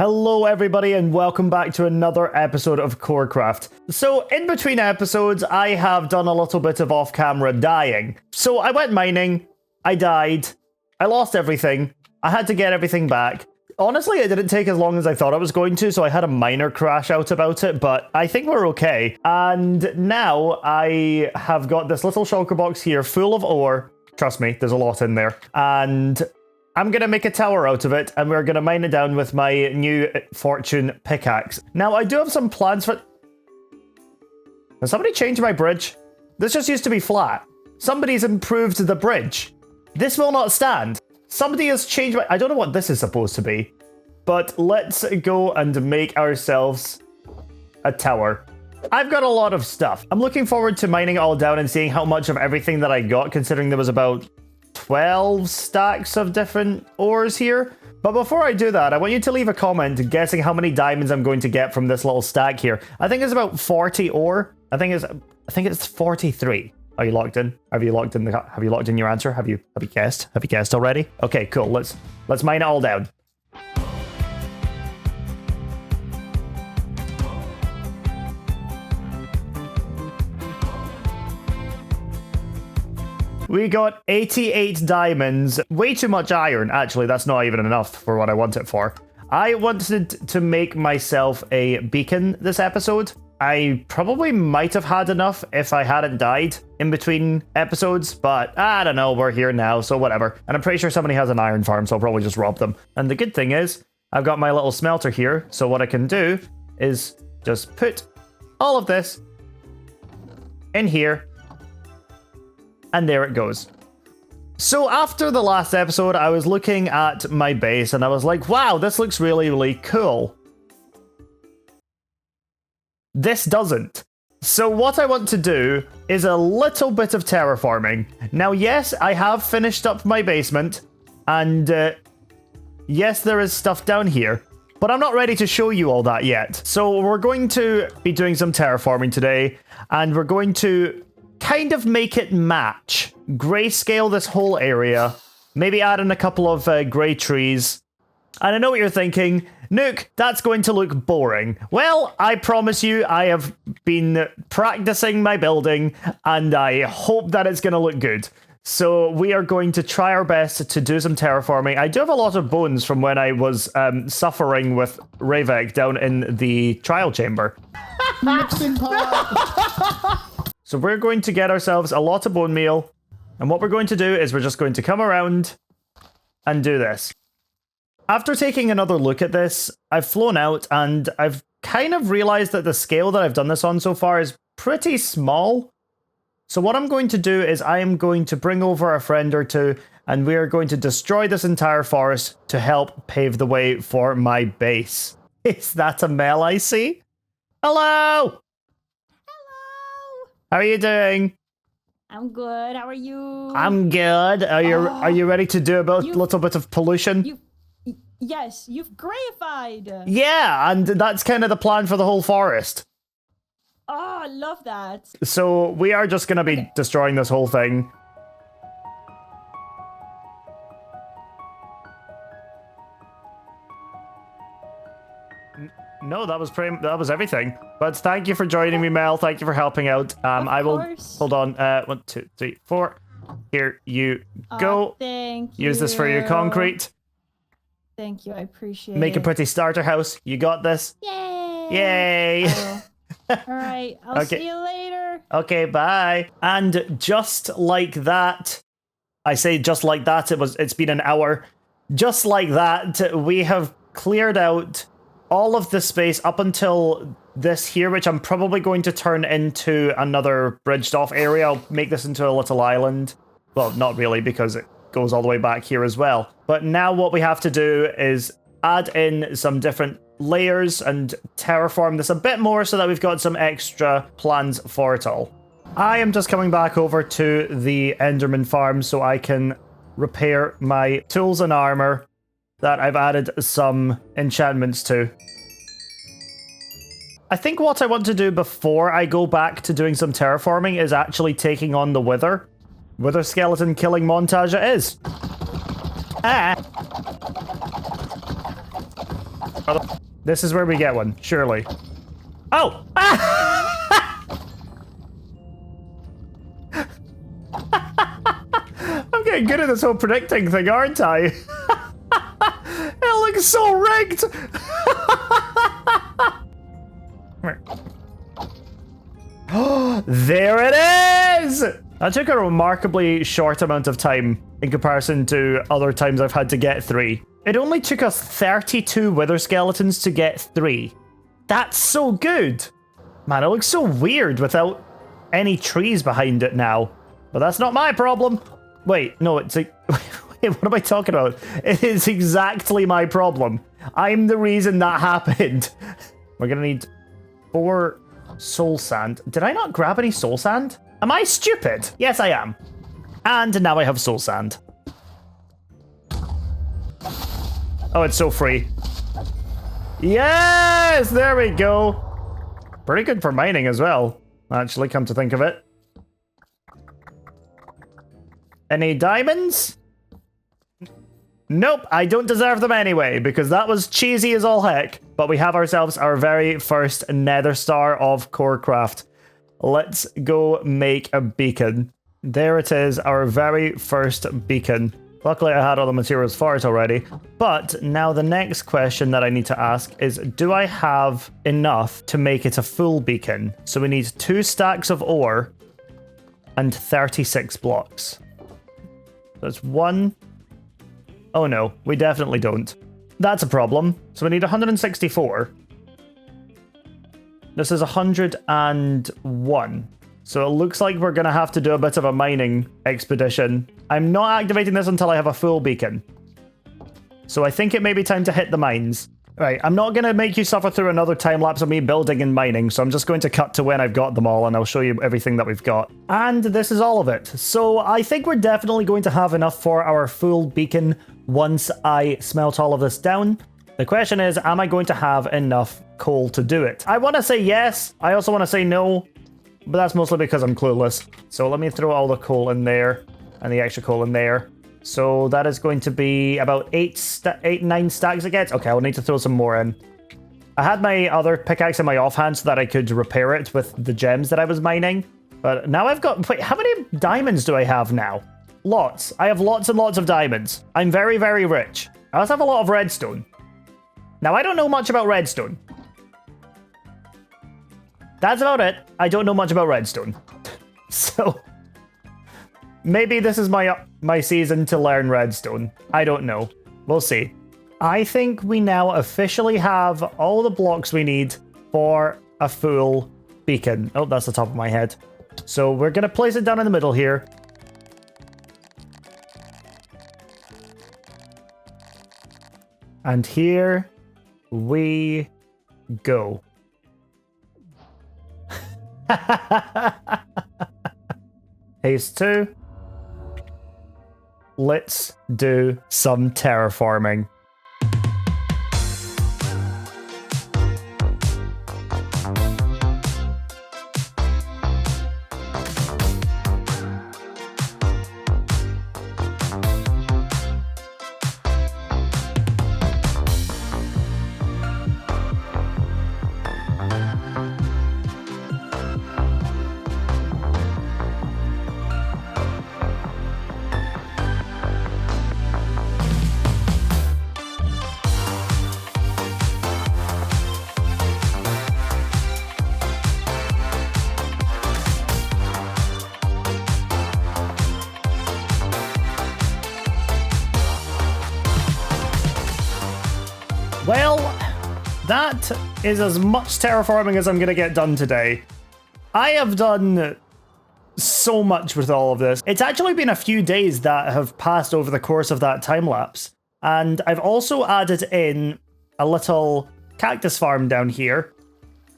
Hello everybody and welcome back to another episode of Corecraft. So in between episodes I have done a little bit of off-camera dying. So I went mining, I died, I lost everything, I had to get everything back. Honestly, it didn't take as long as I thought it was going to, so I had a minor crash out about it, but I think we're okay. And now I have got this little shulker box here full of ore. Trust me, there's a lot in there. And I'm going to make a tower out of it, and we're going to mine it down with my new fortune pickaxe. Now, I do have some plans for... Has somebody changed my bridge? This just used to be flat. Somebody's improved the bridge. This will not stand. Somebody has changed my... I don't know what this is supposed to be, but let's go and make ourselves a tower. I've got a lot of stuff. I'm looking forward to mining it all down and seeing how much of everything that I got, considering there was about 12 stacks of different ores here. But before I do that, I want you to leave a comment guessing how many diamonds I'm going to get from this little stack here. I think it's about 40 ore. I think it's 43. Are you locked in? Have you locked in your answer? Have you guessed? Have you guessed already? Okay, cool. Let's mine it all down. We got 88 diamonds. Way too much iron. Actually, that's not even enough for what I want it for. I wanted to make myself a beacon this episode. I probably might have had enough if I hadn't died in between episodes, but I don't know, we're here now, so whatever. And I'm pretty sure somebody has an iron farm, so I'll probably just rob them. And the good thing is, I've got my little smelter here, so what I can do is just put all of this in here, and there it goes. So after the last episode, I was looking at my base, and I was like, wow, this looks really, really cool. This doesn't. So what I want to do is a little bit of terraforming. Now, yes, I have finished up my basement, and yes, there is stuff down here, but I'm not ready to show you all that yet. So we're going to be doing some terraforming today, and we're going to kind of make it match. Grayscale this whole area, maybe add in a couple of grey trees. And I know what you're thinking, Nuke, that's going to look boring. Well, I promise you, I have been practicing my building, and I hope that it's going to look good. So we are going to try our best to do some terraforming. I do have a lot of bones from when I was suffering with Ravek down in the trial chamber. Mixing pot. So we're going to get ourselves a lot of bone meal, and what we're going to do is we're just going to come around and do this. After taking another look at this, I've flown out, and I've kind of realized that the scale that I've done this on so far is pretty small. So what I'm going to do is I am going to bring over a friend or two, and we are going to destroy this entire forest to help pave the way for my base. Is that a Mel I see? Hello! How are you doing? I'm good. How are you? I'm good. Are you ready to do a little bit of pollution? Yes, you've grayified. Yeah, and that's kind of the plan for the whole forest. Oh, I love that. So we are just going to be destroying this whole thing. No, that was everything. But thank you for joining me, Mel. Thank you for helping out. I will hold on. 1, 2, 3, 4. Here you go. Thank you. Use this for your concrete. Thank you. I appreciate it. Make a pretty starter house. You got this. Yay! Yay! All right. I'll see you later. Okay, bye. And just like that, I say just like that. It's been an hour. Just like that, we have cleared out all of the space up until this here, which I'm probably going to turn into another bridged off area. I'll make this into a little island. Well, not really, because it goes all the way back here as well. But now what we have to do is add in some different layers and terraform this a bit more so that we've got some extra plans for it all. I am just coming back over to the Enderman farm so I can repair my tools and armor that I've added some enchantments to. I think what I want to do before I go back to doing some terraforming is actually taking on the Wither. Wither skeleton killing montage it is. Ah. This is where we get one, surely. Oh! I'm getting good at this whole predicting thing, aren't I? It looks so rigged! There it is! That took a remarkably short amount of time in comparison to other times I've had to get 3. It only took us 32 wither skeletons to get 3. That's so good! Man, it looks so weird without any trees behind it now. But that's not my problem. Wait, no, it's like... Wait, what am I talking about? It is exactly my problem. I'm the reason that happened. We're gonna need 4 soul sand. Did I not grab any soul sand? Am I stupid? Yes, I am. And now I have soul sand. Oh, it's so free. Yes! There we go. Pretty good for mining as well, actually, come to think of it. Any diamonds? Nope, I don't deserve them anyway, because that was cheesy as all heck. But we have ourselves our very first nether star of Corecraft. Let's go make a beacon. There it is, our very first beacon. Luckily I had all the materials for it already. But now the next question that I need to ask is, do I have enough to make it a full beacon? So we need 2 stacks of ore and 36 blocks. That's 1... Oh no, we definitely don't. That's a problem. So we need 164. This is 101. So it looks like we're going to have to do a bit of a mining expedition. I'm not activating this until I have a full beacon. So I think it may be time to hit the mines. Right, I'm not going to make you suffer through another time lapse of me building and mining, so I'm just going to cut to when I've got them all and I'll show you everything that we've got. And this is all of it. So I think we're definitely going to have enough for our full beacon once I smelt all of this down. The question is, am I going to have enough coal to do it? I want to say yes. I also want to say no, but that's mostly because I'm clueless. So let me throw all the coal in there and the extra coal in there. So that is going to be about 9 stacks it gets. Okay, I'll need to throw some more in. I had my other pickaxe in my offhand so that I could repair it with the gems that I was mining. But now I've got... Wait, how many diamonds do I have now? Lots. I have lots and lots of diamonds. I'm very, very rich. I also have a lot of redstone. Now, I don't know much about redstone. That's about it. I don't know much about redstone. So... maybe this is my season to learn redstone. I don't know. We'll see. I think we now officially have all the blocks we need for a full beacon. Oh, that's the top of my head. So we're going to place it down in the middle here. And here we go. Haste 2. Let's do some terraforming. Well, that is as much terraforming as I'm going to get done today. I have done so much with all of this. It's actually been a few days that have passed over the course of that time lapse. And I've also added in a little cactus farm down here.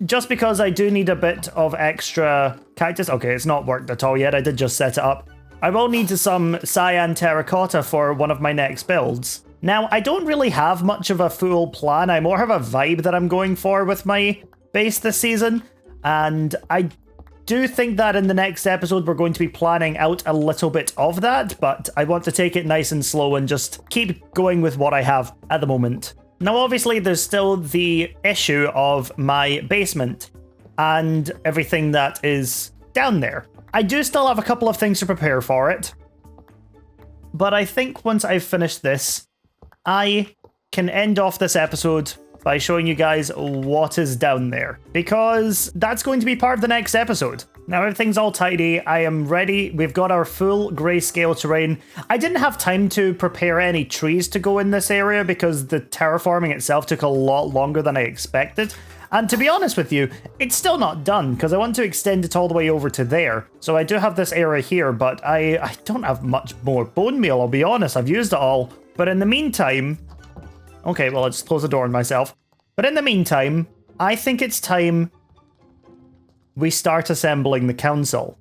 Just because I do need a bit of extra cactus. Okay, it's not worked at all yet. I did just set it up. I will need some cyan terracotta for one of my next builds. Now, I don't really have much of a full plan. I more have a vibe that I'm going for with my base this season. And I do think that in the next episode, we're going to be planning out a little bit of that. But I want to take it nice and slow and just keep going with what I have at the moment. Now, obviously, there's still the issue of my basement and everything that is down there. I do still have a couple of things to prepare for it, but I think once I've finished this, I can end off this episode by showing you guys what is down there, because that's going to be part of the next episode. Now everything's all tidy, I am ready, we've got our full grayscale terrain. I didn't have time to prepare any trees to go in this area because the terraforming itself took a lot longer than I expected. And to be honest with you, it's still not done because I want to extend it all the way over to there. So I do have this area here, but I don't have much more bone meal, I'll be honest, I've used it all. But in the meantime, okay, well, I'll just close the door on myself. But in the meantime, I think it's time we start assembling the council.